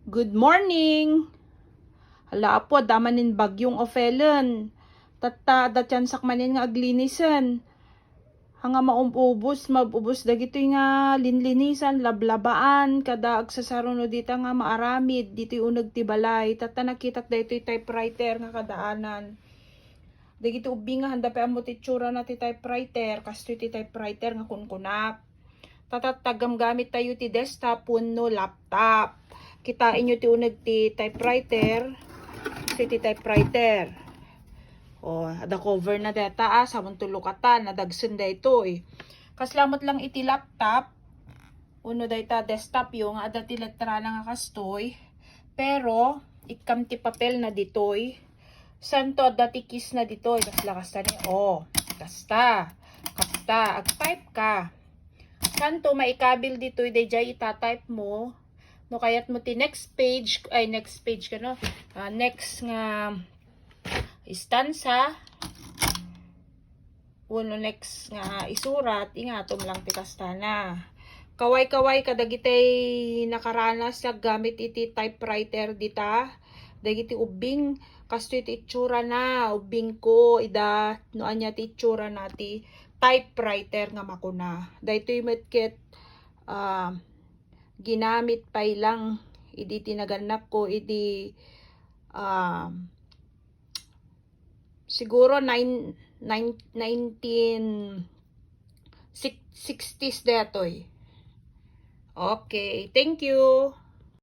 Good morning! Hala po, damanin bagyong ofelen. Tatta, datyansak manin nga aglinisan. Hanga maubos, mabubos dagito nga linlinisan, lablabaan, kada agsasaruno dita nga maaramid, dito unag tibalay. Tatta nakitak dito typewriter nga kadaanan. Dagito ubi nga handa pa amo titsura na ti typewriter, kasto ti typewriter nga kunkunap. Tatatagam gamit tayo ti desktop, puno, laptop. Kitain nyo ti unag ti typewriter, ti typewriter. O, ada cover na data sabon tulukatan, nadagsun da ito eh. Kaslamot lang iti laptop, uno da ita desktop yung ada ti letra na nga kastoy. Pero, ikam ti papel na ditoy. Santo ada ti kiss na ditoy. Kasla ni, kasta, ag-type ka. Santo maikabil ditoy, dayjay ita-type mo. No kayat mo ti next page ka no. Next nga istansa. Uno next nga isurat, ingatom lang ti kastana. Kaway-kaway kadagitay nakaranas sa gamit iti typewriter dita. Dagiti ubing kasto iti itsura na, ubing ko ida no anya ti itsura na ti typewriter nga makuna. Daytoy metket ginamit pa ilang idi tinaganak ko idi siguro 1960s detoy. Okay, thank you.